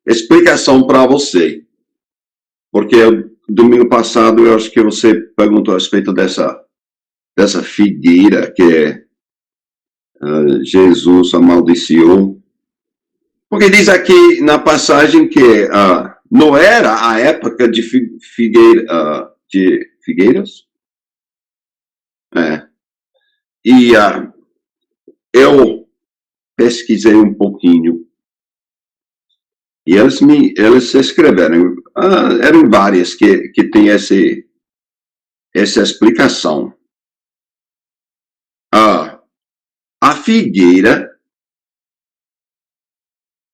explicação para você. Porque domingo passado eu acho que você perguntou a respeito dessa figueira que Jesus amaldiçoou. Porque diz aqui na passagem que não era a época de figueiras. E eu pesquisei um pouquinho. E eles escreveram, eram várias que tem essa explicação. A figueira,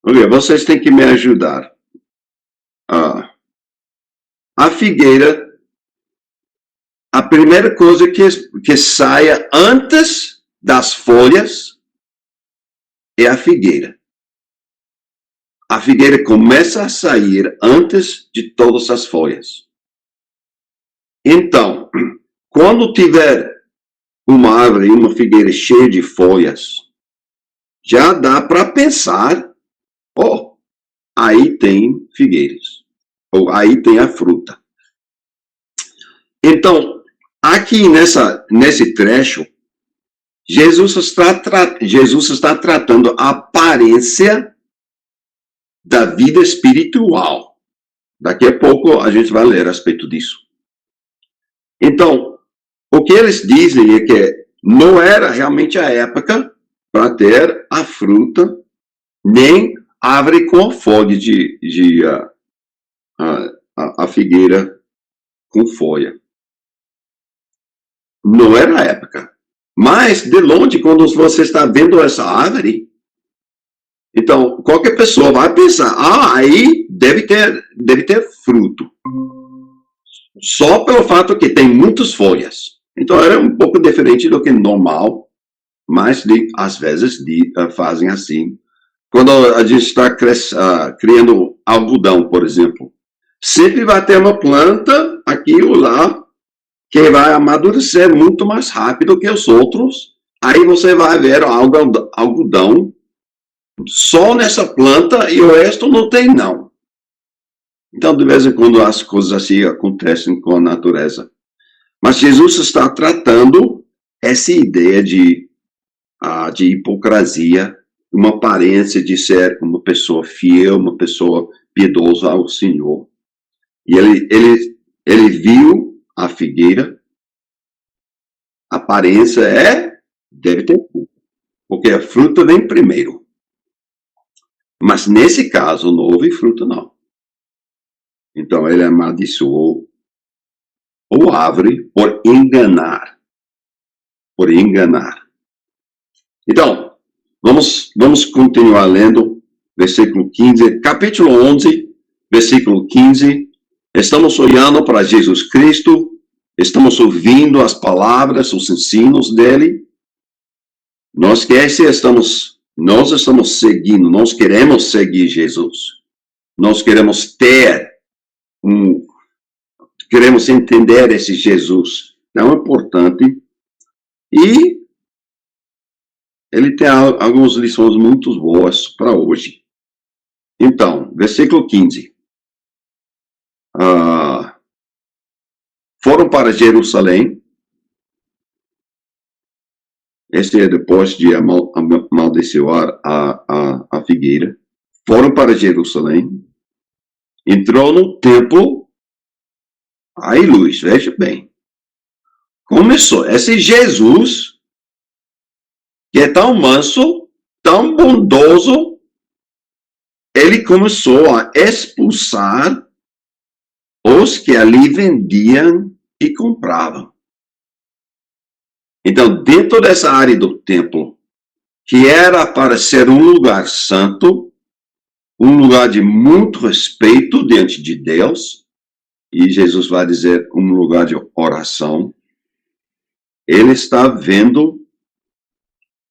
olha, vocês têm que me ajudar. A figueira, a primeira coisa que saia antes das folhas é a figueira. A figueira começa a sair antes de todas as folhas. Então, quando tiver uma árvore, uma figueira cheia de folhas, já dá para pensar, aí tem figueiras, ou aí tem a fruta. Então, aqui nesse trecho, Jesus está tratando a aparência da vida espiritual. Daqui a pouco a gente vai ler a respeito disso. Então, o que eles dizem é que não era realmente a época para ter a fruta, nem árvore com folha a figueira com folha. Não era a época. Mas, de longe, quando você está vendo essa árvore, então, qualquer pessoa vai pensar, aí deve ter fruto. Só pelo fato que tem muitas folhas. Então, era um pouco diferente do que normal, mas às vezes fazem assim. Quando a gente está criando algodão, por exemplo, sempre vai ter uma planta aqui ou lá que vai amadurecer muito mais rápido que os outros. Aí você vai ver algodão só nessa planta e o resto não tem, não. Então, de vez em quando, as coisas assim acontecem com a natureza. Mas Jesus está tratando essa ideia de hipocrisia, uma aparência de ser uma pessoa fiel, uma pessoa piedosa ao Senhor. E ele viu a figueira, a aparência deve ter fruta, porque a fruta vem primeiro. Mas nesse caso não houve fruta, não. Então ele amaldiçoou a árvore por enganar. Por enganar. Então, vamos continuar lendo versículo 15, capítulo 11, versículo 15. Estamos olhando para Jesus Cristo, estamos ouvindo as palavras, os ensinos dele. Nós estamos seguindo, nós queremos seguir Jesus. Nós queremos queremos entender esse Jesus tão importante. E ele tem algumas lições muito boas para hoje. Então, versículo 15. Foram para Jerusalém. Esse é depois de amaldiçoar a figueira. Foram para Jerusalém. Entrou no templo. Aí, Luiz, veja bem. Começou. Esse Jesus, que é tão manso, tão bondoso, ele começou a expulsar os que ali vendiam e compravam. Então, dentro dessa área do templo, que era para ser um lugar santo, um lugar de muito respeito diante de Deus, e Jesus vai dizer um lugar de oração, ele está vendo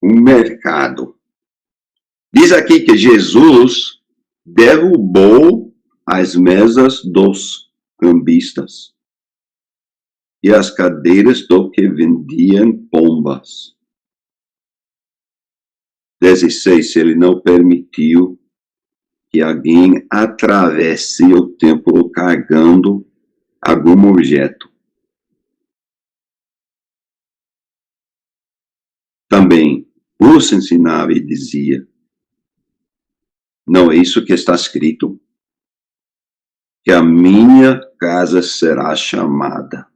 um mercado. Diz aqui que Jesus derrubou as mesas dos cambistas e as cadeiras do que vendiam pombas. 16, ele não permitiu que alguém atravesse o templo carregando algum objeto. Também os ensinava e dizia: não é isso que está escrito? Que a minha casa será chamada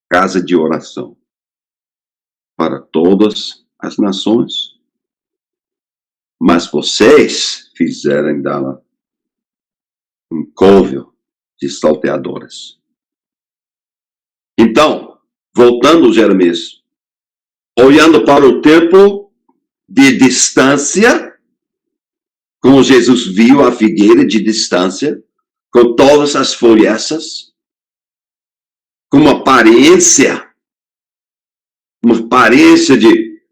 casa de oração para todas as nações. Mas vocês fizeram dela um covil de salteadoras. Então, voltando, Jeremias, olhando para o templo de distância, como Jesus viu a figueira de distância, com todas as folhas, com uma aparência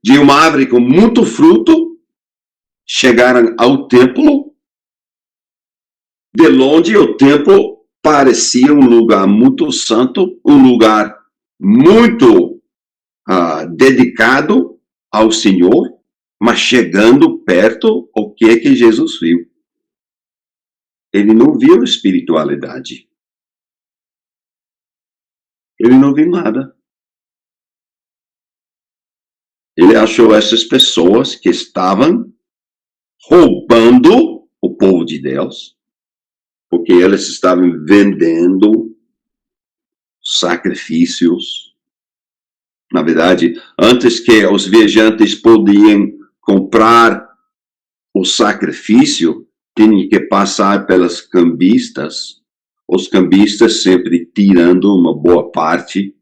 de uma árvore com muito fruto, chegaram ao templo. De longe, o templo parecia um lugar muito santo, um lugar muito dedicado ao Senhor, mas chegando perto, o que é que Jesus viu? Ele não viu espiritualidade. Ele não viu nada. Ele achou essas pessoas que estavam roubando o povo de Deus, porque eles estavam vendendo sacrifícios. Na verdade, antes que os viajantes podiam comprar o sacrifício, tinham que passar pelas cambistas, os cambistas sempre tirando uma boa parte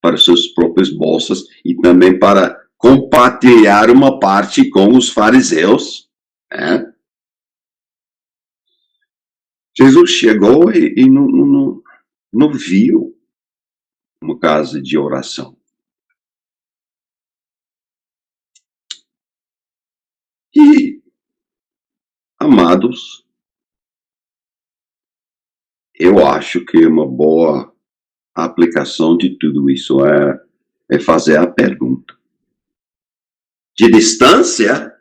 para suas próprias bolsas e também para compartilhar uma parte com os fariseus. Né? Jesus chegou e não viu uma casa de oração. E, amados, eu acho que uma boa aplicação de tudo isso é fazer a pergunta. De distância,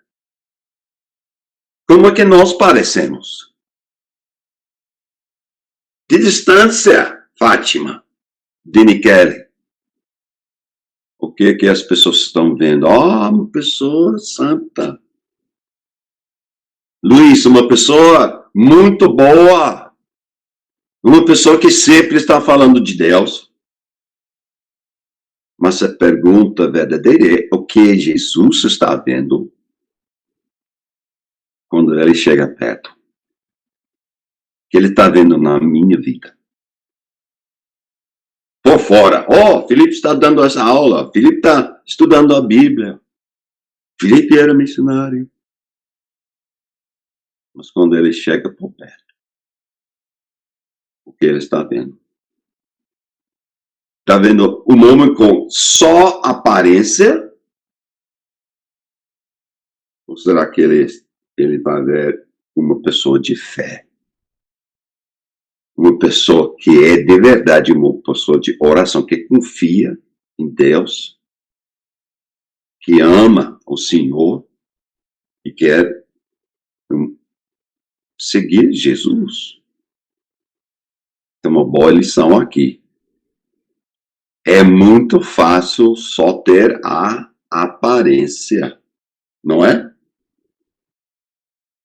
como é que nós parecemos? De distância, Fátima, de Michele, o que é que as pessoas estão vendo? Uma pessoa santa. Luiz, uma pessoa muito boa. Uma pessoa que sempre está falando de Deus. Mas a pergunta verdadeira é o que Jesus está vendo quando ele chega perto. O que ele está vendo na minha vida. Por fora. Felipe está dando essa aula. Felipe está estudando a Bíblia. Felipe era missionário. Mas quando ele chega por perto, o que ele está vendo? Está vendo um homem com só aparência? Ou será que ele vai ver uma pessoa de fé? Uma pessoa que é de verdade uma pessoa de oração, que confia em Deus, que ama o Senhor e quer seguir Jesus. Tem uma boa lição aqui. É muito fácil só ter a aparência, não é?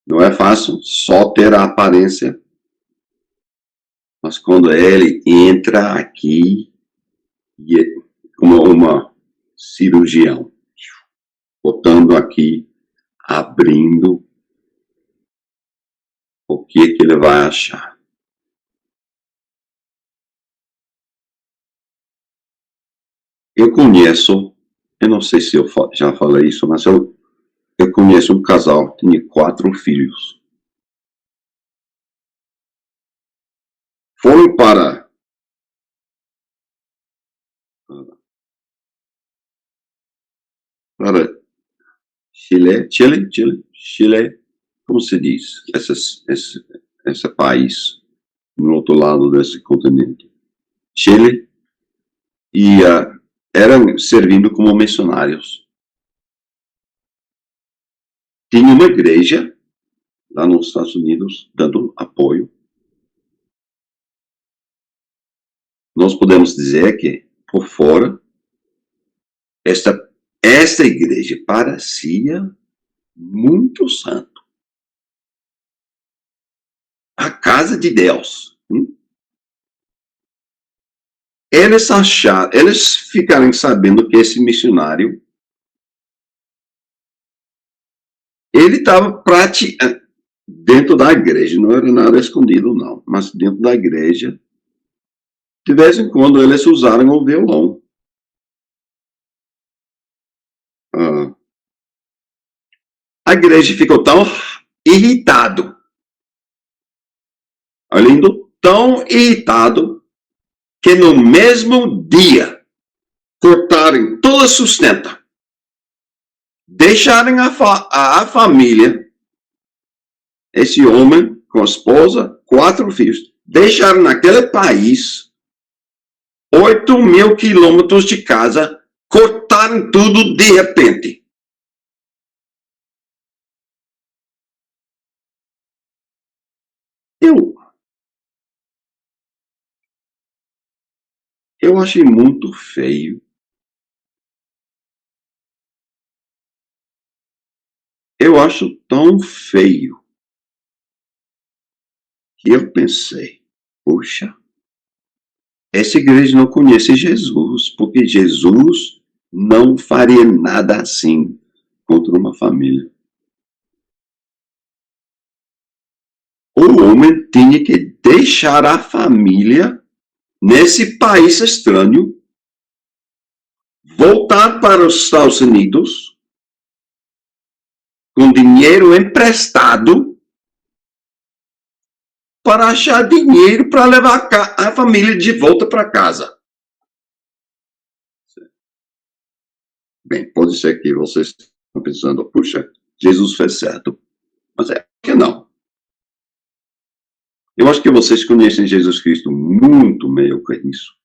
Não é fácil só ter a aparência. Mas quando ele entra aqui, como uma cirurgião, botando aqui, abrindo, o que ele vai achar? Eu conheço, eu não sei se eu já falei isso, mas eu conheço um casal que tinha 4 filhos. Foram para Chile, como se diz, esse país no outro lado desse continente. Chile, e eram servindo como missionários. Tinha uma igreja lá nos Estados Unidos, dando apoio. Nós podemos dizer que, por fora, esta igreja parecia muito santa. A casa de Deus. Eles ficaram sabendo que esse missionário, ele estava praticando, dentro da igreja, não era nada escondido não, mas dentro da igreja, de vez em quando eles usaram o violão. A igreja ficou tão irritado, tão irritado, que no mesmo dia cortaram toda a sustenta, deixaram a família, esse homem com a esposa, 4 filhos, deixaram naquele país 8.000 quilômetros de casa, cortaram tudo de repente. Eu achei muito feio. Eu acho tão feio que eu pensei, poxa, essa igreja não conhece Jesus, porque Jesus não faria nada assim contra uma família. O homem tinha que deixar a família nesse país estranho, voltar para os Estados Unidos com dinheiro emprestado para achar dinheiro para levar a família de volta para casa. Bem, pode ser que vocês estão pensando, puxa, Jesus fez certo. Mas é que não. Eu acho que vocês conhecem Jesus Cristo muito melhor que isso.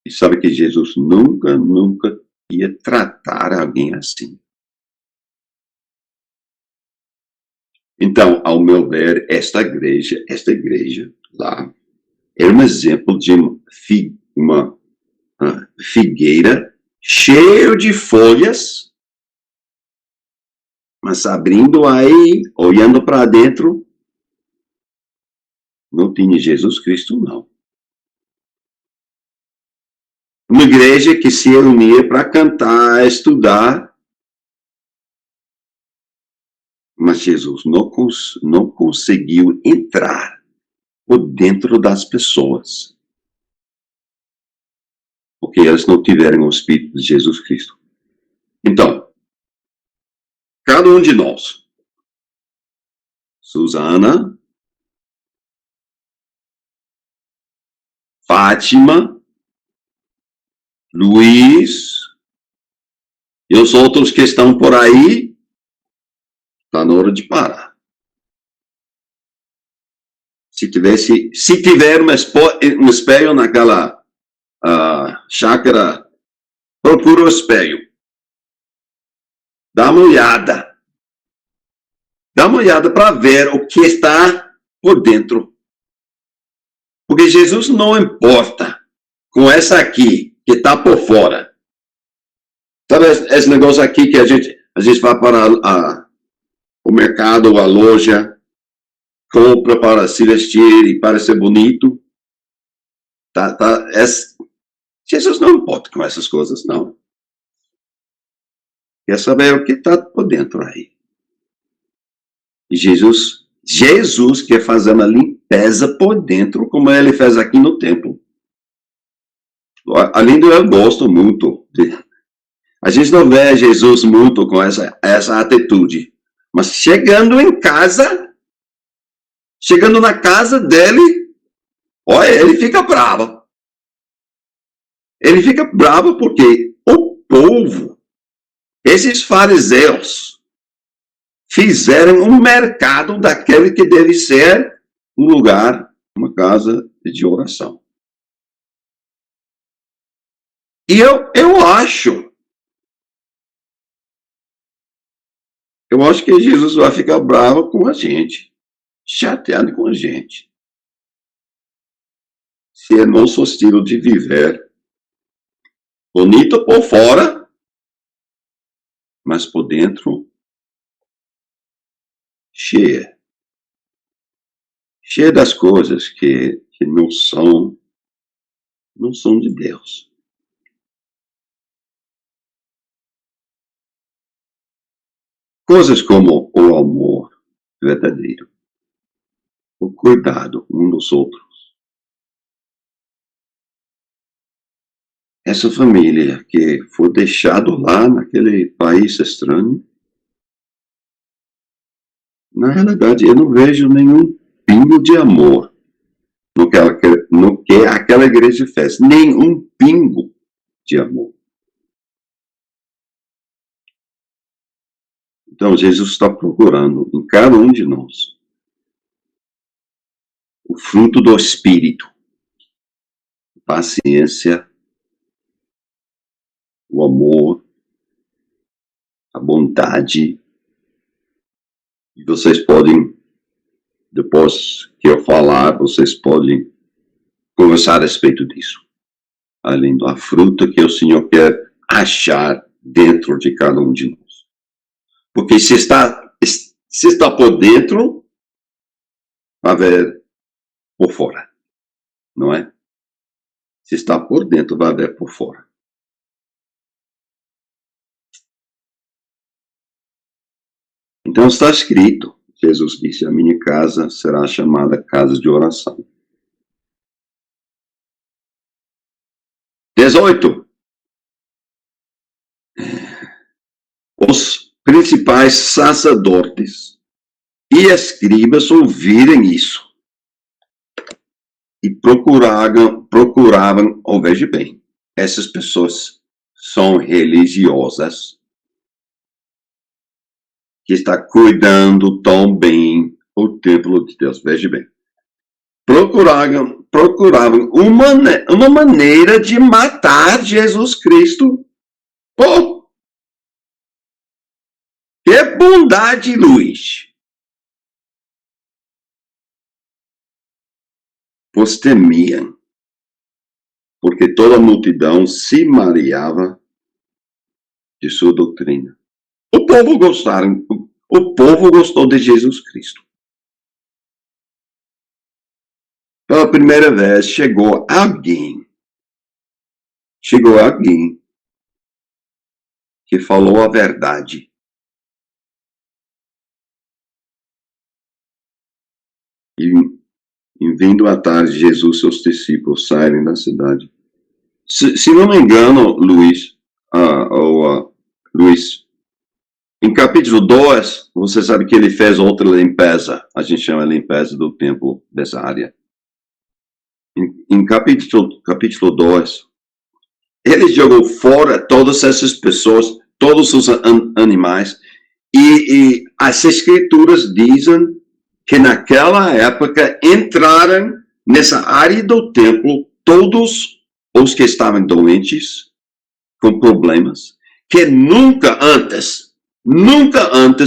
E sabe que Jesus nunca ia tratar alguém assim. Então, ao meu ver, esta igreja lá, é um exemplo de uma figueira cheia de folhas, mas abrindo aí, olhando para dentro, não tinha Jesus Cristo, não. Uma igreja que se reunia para cantar, estudar, mas Jesus não conseguiu entrar por dentro das pessoas, porque eles não tiveram o Espírito de Jesus Cristo. Então, cada um de nós, Susana, Fátima, Luiz e os outros que estão por aí, está na hora de parar. Se tiver um espelho naquela chácara, procura o espelho. Dá uma olhada. Dá uma olhada para ver o que está por dentro. Porque Jesus não importa com essa aqui, que está por fora. Sabe esse negócio aqui que a gente vai para o mercado, a loja, compra para se vestir e para ser bonito. Jesus não importa com essas coisas, não. Quer saber o que está por dentro aí. E Jesus quer fazer uma limpeza por dentro, como ele fez aqui no templo. Além do eu gosto muito. A gente não vê Jesus muito com essa atitude. Mas chegando na casa dele, olha, ele fica bravo. Ele fica bravo porque o povo, esses fariseus, fizeram um mercado daquele que deve ser um lugar, uma casa de oração. E eu acho eu acho que Jesus vai ficar bravo com a gente, chateado com a gente. Se é nosso estilo de viver, bonito por fora, mas por dentro, cheia das coisas que não são de Deus. Coisas como o amor verdadeiro, o cuidado um dos outros. Essa família que foi deixado lá naquele país estranho, na realidade eu não vejo nenhum pingo de amor no que aquela igreja fez. Nenhum pingo de amor. Então Jesus está procurando em cada um de nós o fruto do Espírito, paciência, o amor, a bondade. E vocês podem, depois que eu falar, vocês podem conversar a respeito disso. Além da fruta que o Senhor quer achar dentro de cada um de nós. Porque se está por dentro, vai haver por fora. Não é? Se está por dentro, vai haver por fora. Então está escrito, Jesus disse, a minha casa será chamada casa de oração. 18. Os principais sacerdotes e escribas ouviram isso e procuravam veja bem, essas pessoas são religiosas que está cuidando tão bem o templo de Deus, veja bem. Procuravam uma maneira de matar Jesus Cristo. Oh, que bondade, Luiz! Pois temiam, porque toda a multidão se mareava de sua doutrina. O povo gostou de Jesus Cristo. Pela primeira vez chegou alguém que falou a verdade. E vindo à tarde, Jesus e seus discípulos saírem da cidade. Se não me engano, Luiz, em capítulo 2, você sabe que ele fez outra limpeza. A gente chama de limpeza do templo dessa área. Em capítulo 2, ele jogou fora todas essas pessoas, todos os animais, e as escrituras dizem que naquela época entraram nessa área do templo todos os que estavam doentes, com problemas, que nunca antes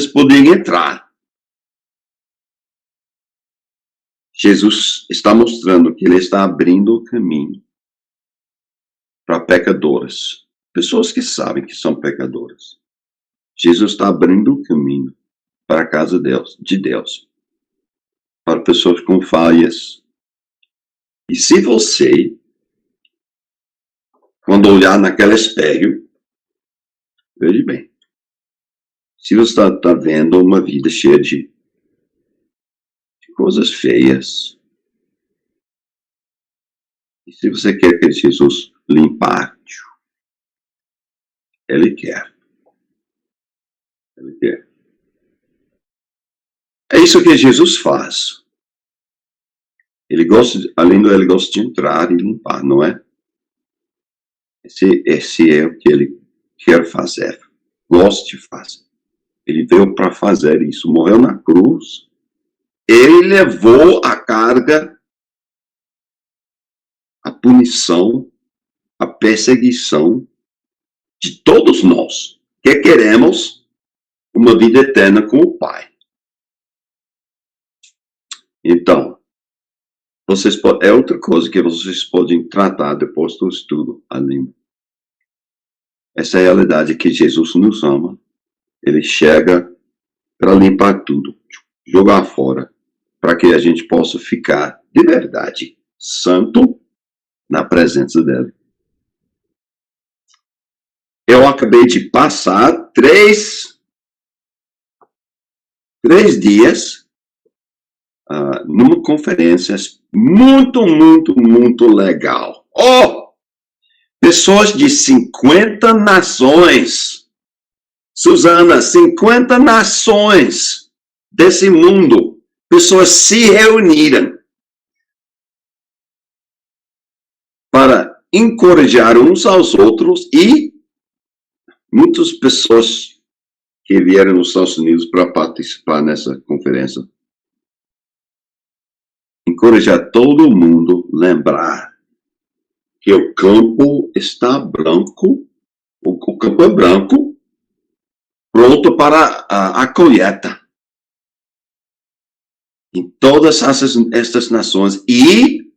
podiam entrar. Jesus está mostrando que ele está abrindo o caminho para pecadores, pessoas que sabem que são pecadoras. Jesus está abrindo o caminho para a casa de Deus, para pessoas com falhas. E se você, quando olhar naquele espelho, veja bem, se você está vendo uma vida cheia de coisas feias, e se você quer que Jesus limpar, ele quer. Ele quer. É isso que Jesus faz. Ele gosta, além do ele gosta de entrar e limpar, não é? Esse é o que ele quer fazer. Gosta de fazer. Ele veio para fazer isso. Morreu na cruz. Ele levou a carga, a punição, a perseguição de todos nós que queremos uma vida eterna com o Pai. Então, é outra coisa que vocês podem tratar depois do estudo ali. Essa é a realidade que Jesus nos ama. Ele chega para limpar tudo, jogar fora, para que a gente possa ficar de verdade santo na presença dele. Eu acabei de passar três dias numa conferência muito legal. Pessoas de 50 nações. Suzana, 50 nações desse mundo. Pessoas se reuniram para encorajar uns aos outros e muitas pessoas que vieram nos Estados Unidos para participar nessa conferência. Encorajar todo mundo a lembrar que o campo está branco, o campo é branco, pronto para a colheita. Em todas estas nações e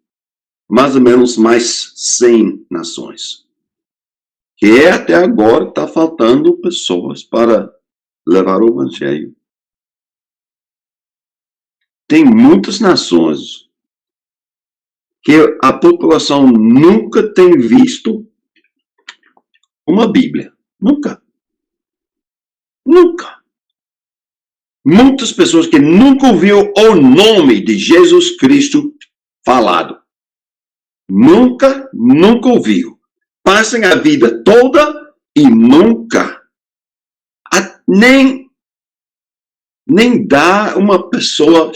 mais ou menos mais 100 nações. Que até agora está faltando pessoas para levar o evangelho. Tem muitas nações que a população nunca tem visto uma Bíblia. Nunca. Muitas pessoas que nunca ouviram o nome de Jesus Cristo falado. Nunca ouviu. Passam a vida toda e nunca nem dá uma pessoa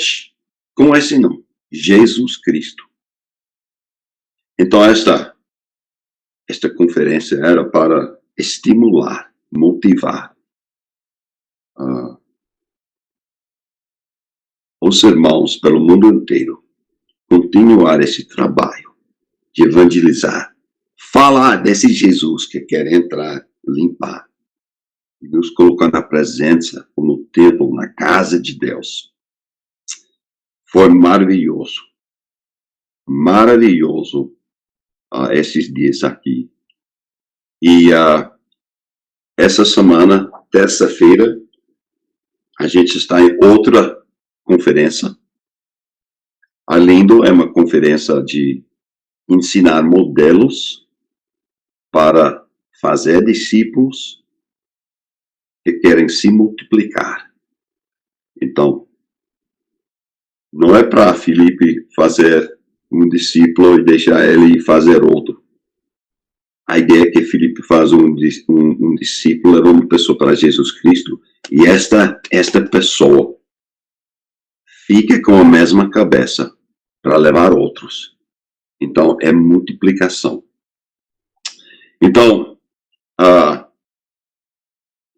com esse nome, Jesus Cristo. Então esta conferência era para estimular, motivar os irmãos pelo mundo inteiro continuar esse trabalho de evangelizar, falar desse Jesus que quer entrar, limpar, e nos colocar na presença, no templo, na casa de Deus. Foi maravilhoso esses dias aqui. E essa semana, terça-feira, a gente está em outra conferência. A Lindo é uma conferência de ensinar modelos para fazer discípulos que querem se multiplicar. Então, não é para Felipe fazer um discípulo e deixar ele fazer outro. A ideia é que Felipe faz um discípulo, leva uma pessoa para Jesus Cristo, e esta pessoa fica com a mesma cabeça para levar outros. Então, é multiplicação. Então,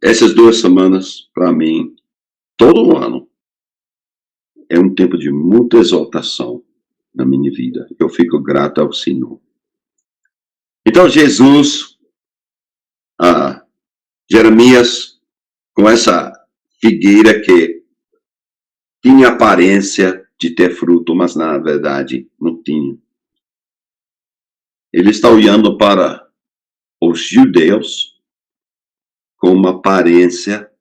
essas 2 semanas, para mim, todo ano, é um tempo de muita exaltação na minha vida. Eu fico grato ao Senhor. Então, Jesus, Jeremias, com essa figueira que tinha aparência de ter fruto, mas na verdade não tinha. Ele está olhando para os judeus com uma aparência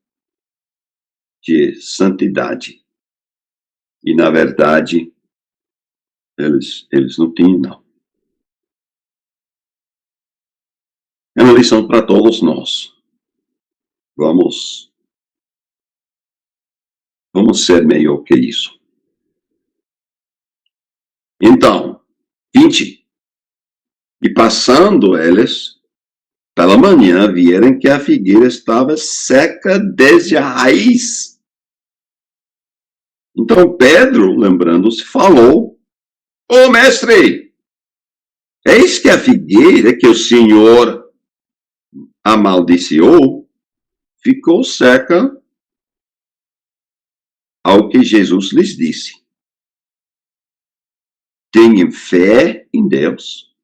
de santidade. E, na verdade, eles não tinham, não. É uma lição para todos nós. Vamos ser melhor que isso. Então, 20. E passando eles, pela manhã, vieram que a figueira estava seca desde a raiz. Então Pedro, lembrando-se, falou: Ô mestre, eis que a figueira que o Senhor amaldiçoou ficou seca. Ao que Jesus lhes disse: tenham fé em Deus,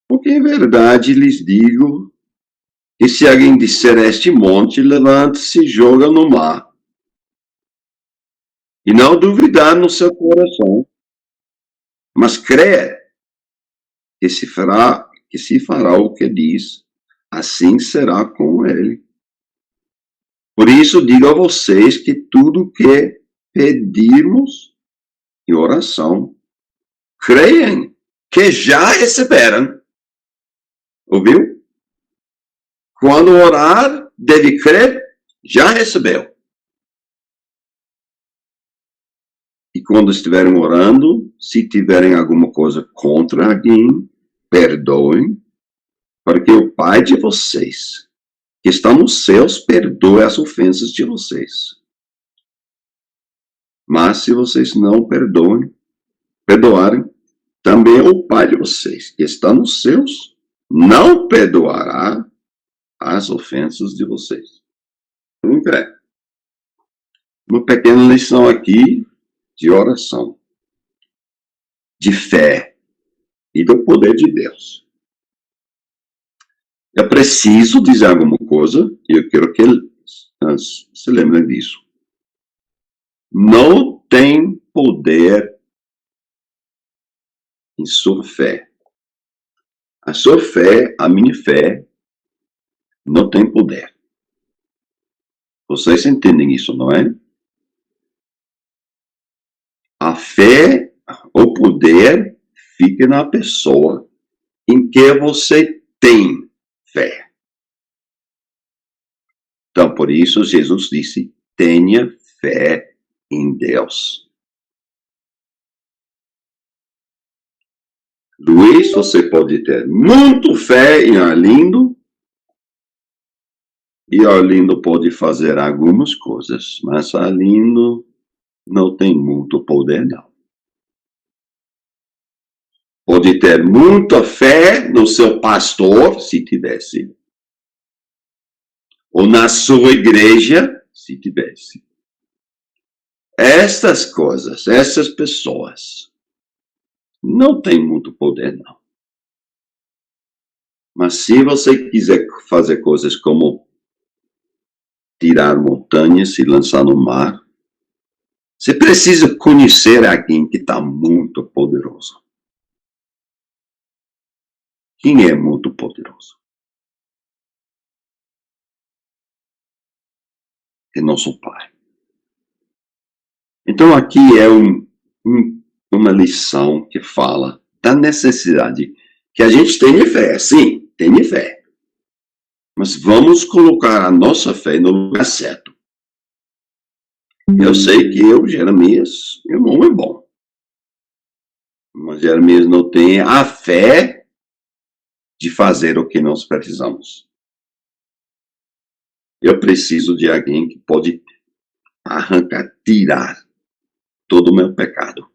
porque em verdade lhes digo que se alguém disser a este monte, levante-se e joga no mar, e não duvidar no seu coração, mas crer que se fará o que diz, assim será com ele. Por isso digo a vocês que tudo que pedirmos em oração, creiam que já receberam. Ouviu? Quando orar, deve crer, já recebeu. E quando estiverem orando, se tiverem alguma coisa contra alguém, perdoem, para que o Pai de vocês, que está nos céus, perdoe as ofensas de vocês. Mas se vocês não perdoarem, também o Pai de vocês, que está nos céus, não perdoará as ofensas de vocês. Uma pequena lição aqui de oração, de fé e do poder de Deus. É preciso dizer alguma coisa, e eu quero que se lembrem disso. Não tem poder em sua fé. A sua fé, a minha fé, não tem poder. Vocês entendem isso, não é? A fé, o poder, fica na pessoa em que você tem fé. Então, por isso, Jesus disse, tenha fé em Deus. Luiz, você pode ter muito fé em Arlindo, e Arlindo pode fazer algumas coisas, mas Arlindo não tem muito poder, não. Pode ter muita fé no seu pastor, se tivesse. Ou na sua igreja, se tivesse. Estas coisas, essas pessoas, não têm muito poder, não. Mas se você quiser fazer coisas como tirar montanhas e lançar no mar, você precisa conhecer alguém que está muito poderoso. Quem é muito poderoso? É nosso Pai. Então aqui é uma lição que fala da necessidade que a gente tenha fé. Sim, tenha fé. Mas vamos colocar a nossa fé no lugar certo. Eu sei que Jeremias, meu irmão, é bom. Mas Jeremias não tem a fé de fazer o que nós precisamos. Eu preciso de alguém que pode arrancar, tirar todo o meu pecado.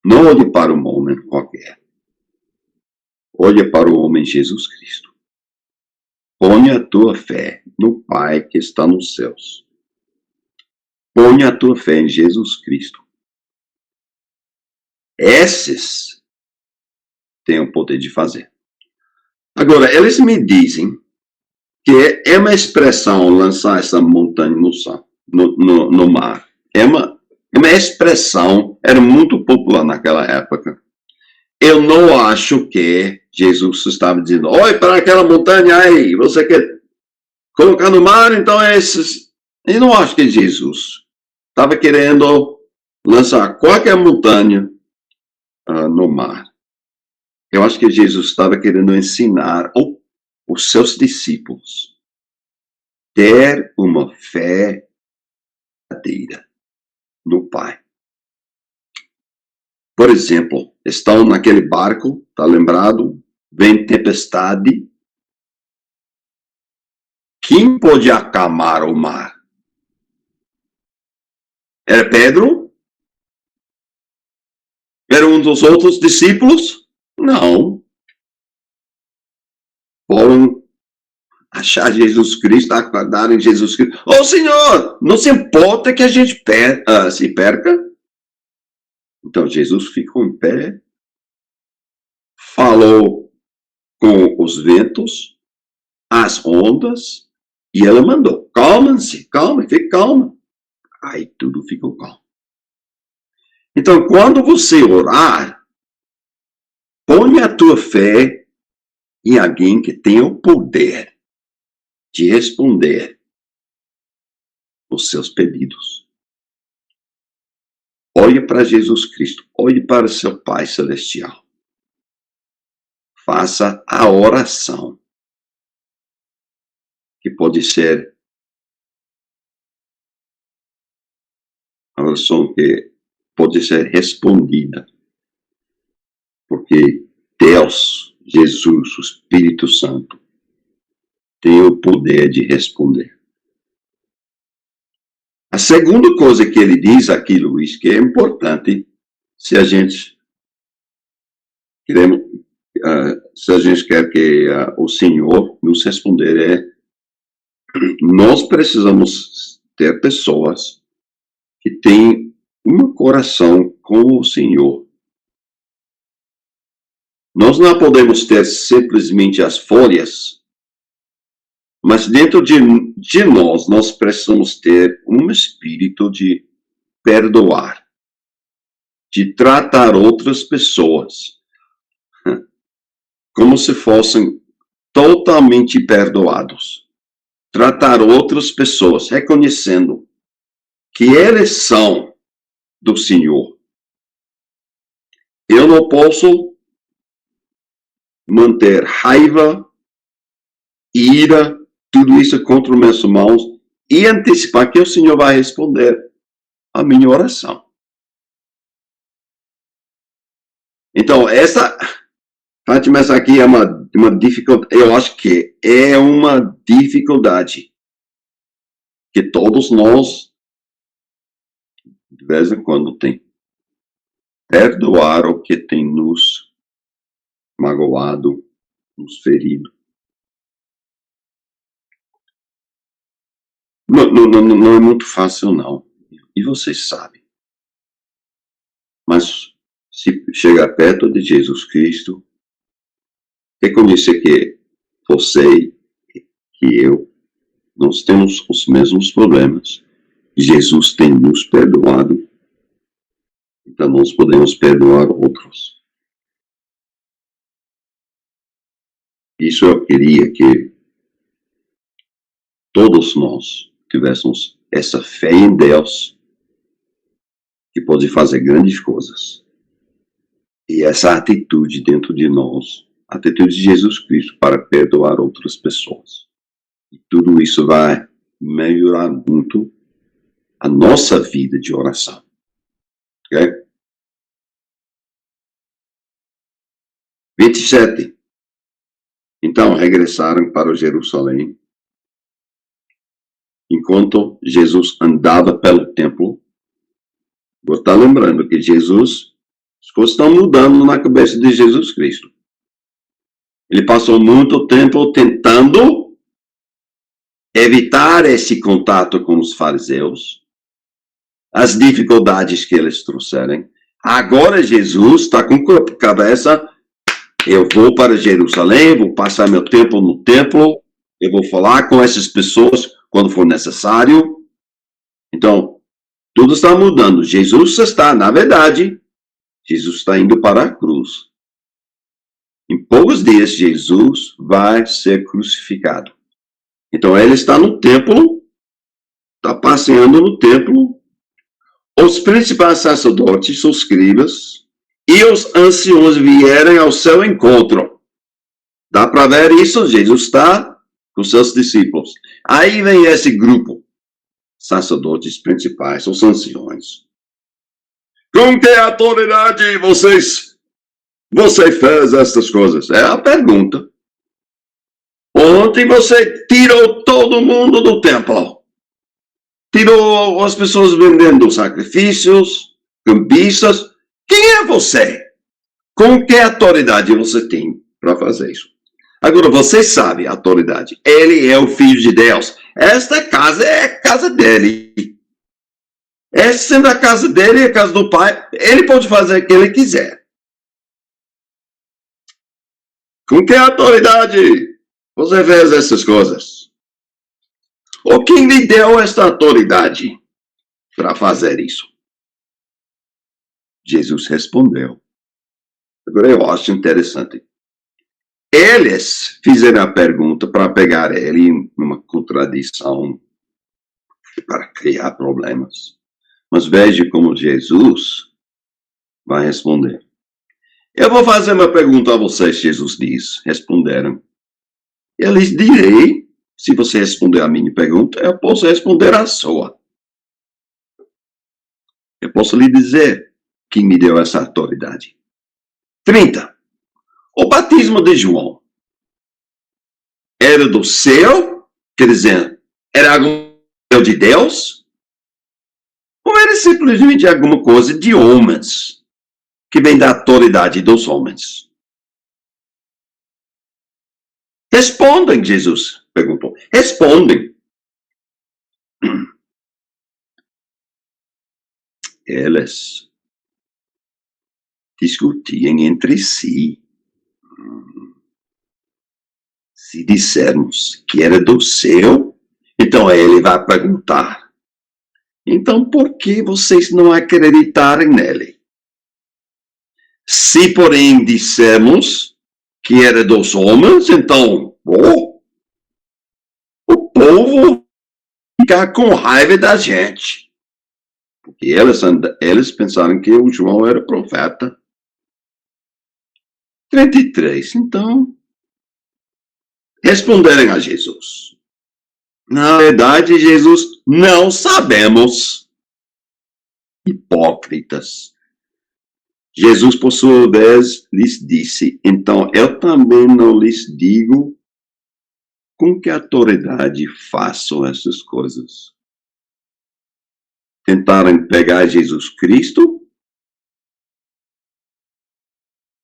Não olhe para um homem qualquer. Olhe para o homem Jesus Cristo. Ponha a tua fé no Pai que está nos céus. Ponha a tua fé em Jesus Cristo. Esses têm o poder de fazer. Agora, eles me dizem que é uma expressão lançar essa montanha no mar. É uma expressão, era muito popular naquela época. Eu não acho que Jesus estava dizendo, olha para aquela montanha aí, você quer colocar no mar, então é esses. Eu não acho que Jesus estava querendo lançar qualquer montanha no mar. Eu acho que Jesus estava querendo ensinar os seus discípulos ter uma fé verdadeira no Pai. Por exemplo, estão naquele barco, tá lembrado? Vem tempestade. Quem pode acalmar o mar? Era Pedro? Era um dos outros discípulos? Não. Foram achar Jesus Cristo, acordar em Jesus Cristo. Ô Senhor, não se importa que a gente se perca? Então Jesus ficou em pé, falou com os ventos as ondas, e ela mandou, calmem-se, calma, fique calma. Aí tudo ficou calmo. Então, quando você orar, ponha a tua fé em alguém que tem o poder de responder os seus pedidos. Olhe para Jesus Cristo, olhe para seu Pai Celestial. Faça a oração, que pode ser a oração que pode ser respondida, porque Deus, Jesus, o Espírito Santo, tem o poder de responder. A segunda coisa que ele diz aqui, Luiz, que é importante, se a gente queremos, se a gente quer que o Senhor nos responder, nós precisamos ter pessoas que têm um coração com o Senhor. Nós não podemos ter simplesmente as folhas, mas dentro de nós precisamos ter um espírito de perdoar, de tratar outras pessoas como se fossem totalmente perdoados. Tratar outras pessoas reconhecendo que eles são do Senhor. Eu não posso manter raiva, ira, tudo isso contra os meus irmãos e antecipar que o Senhor vai responder a minha oração. Então, Fátima, essa aqui é uma dificuldade, eu acho que é uma dificuldade que todos nós, de vez em quando, tem. Perdoar o que tem nos magoado, nos ferido. Não é muito fácil, não. E vocês sabem. Mas, se chegar perto de Jesus Cristo, reconhecer que você, que eu, nós temos os mesmos problemas. Jesus tem nos perdoado. Então, nós podemos perdoar outros. Isso eu queria que todos nós tivéssemos essa fé em Deus, que pode fazer grandes coisas. E essa atitude dentro de nós, a atitude de Jesus Cristo para perdoar outras pessoas. E tudo isso vai melhorar muito a nossa vida de oração. Ok? 27. Então regressaram para Jerusalém. Enquanto Jesus andava pelo templo, vou estar lembrando que as coisas estão mudando na cabeça de Jesus Cristo. Ele passou muito tempo tentando evitar esse contato com os fariseus, as dificuldades que eles trouxeram. Agora Jesus está com a cabeça, eu vou para Jerusalém, vou passar meu tempo no templo, eu vou falar com essas pessoas quando for necessário. Então, tudo está mudando. Jesus está, na verdade, Jesus está indo para a cruz. Em poucos dias, Jesus vai ser crucificado. Então, ele está no templo, está passeando no templo. Os principais sacerdotes, os escribas, e os anciãos vieram ao seu encontro. Dá para ver isso? Jesus está com seus discípulos. Aí vem esse grupo, sacerdotes principais, os anciões. Com que autoridade você fez essas coisas? É a pergunta. Ontem você tirou todo mundo do templo. Tirou as pessoas vendendo sacrifícios, cambistas. Quem é você? Com que autoridade você tem para fazer isso? Agora, você sabe a autoridade. Ele é o Filho de Deus. Esta casa é a casa dele. Essa sendo a casa dele e a casa do Pai, ele pode fazer o que ele quiser. Com que autoridade Você fez essas coisas. Ou quem lhe deu esta autoridade para fazer isso? Jesus respondeu. Agora eu acho interessante. Eles fizeram a pergunta para pegar ele numa contradição, para criar problemas. Mas veja como Jesus vai responder. Eu vou fazer uma pergunta a vocês, Jesus diz. Responderam. Eu lhes direi, se você responder a minha pergunta, eu posso responder a sua. Eu posso lhe dizer quem me deu essa autoridade. 30. O batismo de João era do céu, quer dizer, era algo de Deus, ou era simplesmente alguma coisa de homens, que vem da autoridade dos homens? Respondem, Jesus perguntou. Respondem. Eles discutiam entre si. Se dissermos que era do céu, então ele vai perguntar. Então, por que vocês não acreditarem nele? Se, porém, dissermos que era dos homens, então, o povo fica com raiva da gente. Porque eles pensaram que o João era profeta. 33. Então, responderam a Jesus. Na verdade, Jesus, não sabemos. Hipócritas. Jesus, por sua vez, lhes disse, então eu também não lhes digo com que autoridade faço essas coisas. Tentaram pegar Jesus Cristo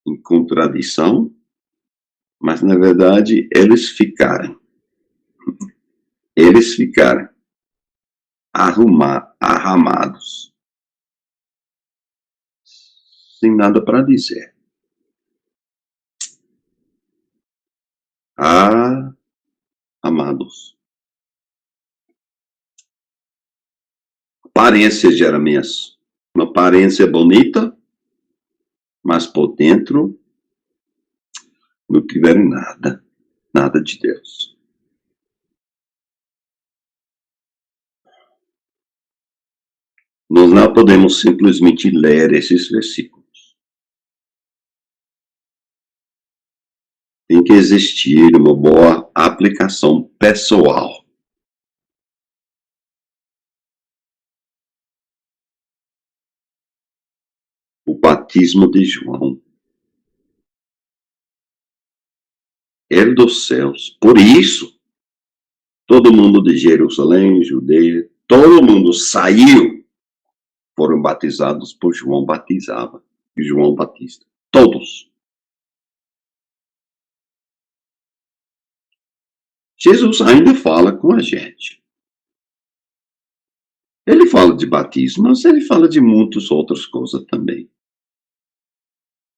em contradição, mas na verdade eles ficaram arramados, sem nada para dizer. Ah, amados. Aparência, Jeremias. Uma aparência bonita, mas por dentro não tiveram nada de Deus. Nós não podemos simplesmente ler esses versículos. Tem que existir uma boa aplicação pessoal. O batismo de João era dos céus. Por isso, todo mundo de Jerusalém, Judeia, todo mundo saiu, foram batizados por João Batizava, João Batista. Todos. Jesus ainda fala com a gente. Ele fala de batismo, mas ele fala de muitas outras coisas também.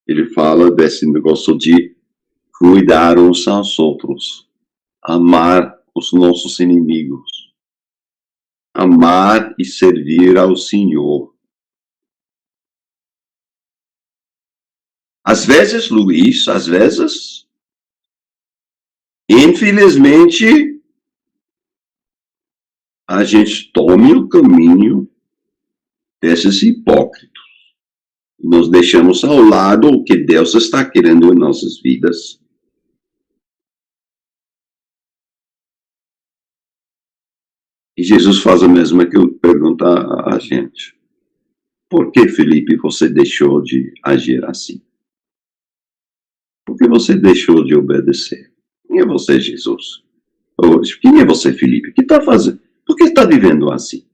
Ele fala desse negócio de cuidar uns aos outros, amar os nossos inimigos, amar e servir ao Senhor. Às vezes, Luiz, infelizmente, a gente tome o caminho desses hipócritas. Nós deixamos ao lado o que Deus está querendo em nossas vidas. E Jesus faz a mesma pergunta a gente. Por que, Felipe, você deixou de agir assim? Por que você deixou de obedecer? Quem é você, Jesus? Quem é você, Felipe? O que está fazendo? Por que está vivendo assim?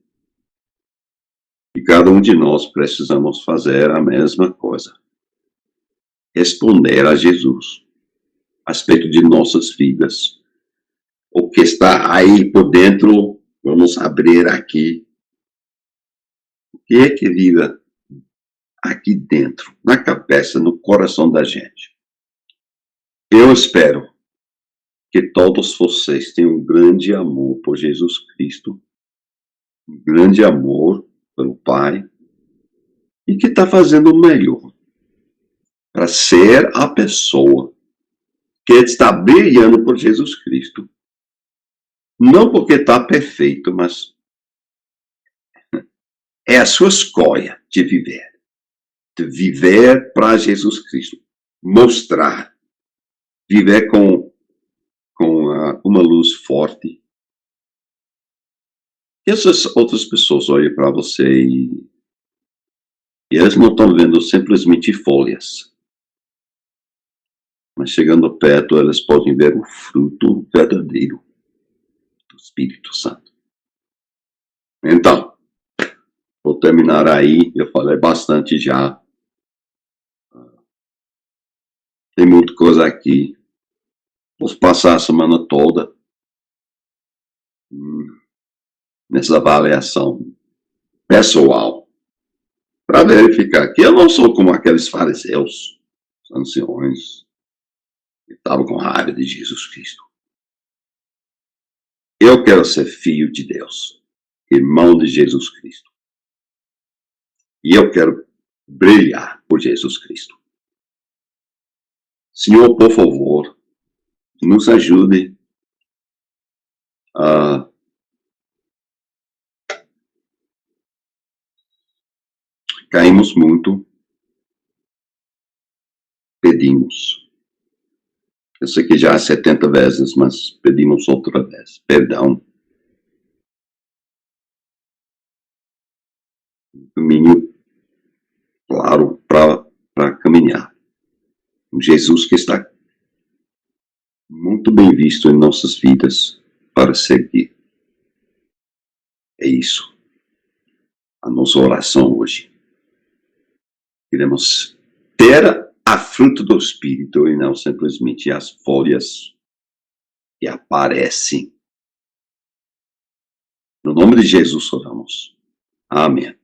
E cada um de nós precisamos fazer a mesma coisa. Responder a Jesus a respeito de nossas vidas. O que está aí por dentro, vamos abrir aqui. O que é que vive aqui dentro, na cabeça, no coração da gente? Eu espero que todos vocês tenham um grande amor por Jesus Cristo, um grande amor pelo Pai, e que está fazendo o melhor para ser a pessoa que está brilhando por Jesus Cristo. Não porque está perfeito, mas é a sua escolha de viver para Jesus Cristo, mostrar, viver com uma luz forte. E essas outras pessoas olham para você e elas não estão vendo simplesmente folhas. Mas chegando perto, elas podem ver o fruto verdadeiro do Espírito Santo. Então, vou terminar aí. Eu falei bastante já. Tem muita coisa aqui. Vou passar a semana toda nessa avaliação pessoal para verificar que eu não sou como aqueles fariseus, anciões, que estavam com raiva de Jesus Cristo. Eu quero ser filho de Deus, irmão de Jesus Cristo. E eu quero brilhar por Jesus Cristo. Senhor, por favor, nos ajude a caímos muito, pedimos. Eu sei que já há 70 vezes, mas pedimos outra vez. Perdão. Caminho claro para caminhar. Um Jesus que está muito bem visto em nossas vidas para seguir. É isso. A nossa oração hoje. Queremos ter a fruta do Espírito e não simplesmente as folhas que aparecem. No nome de Jesus oramos. Amém.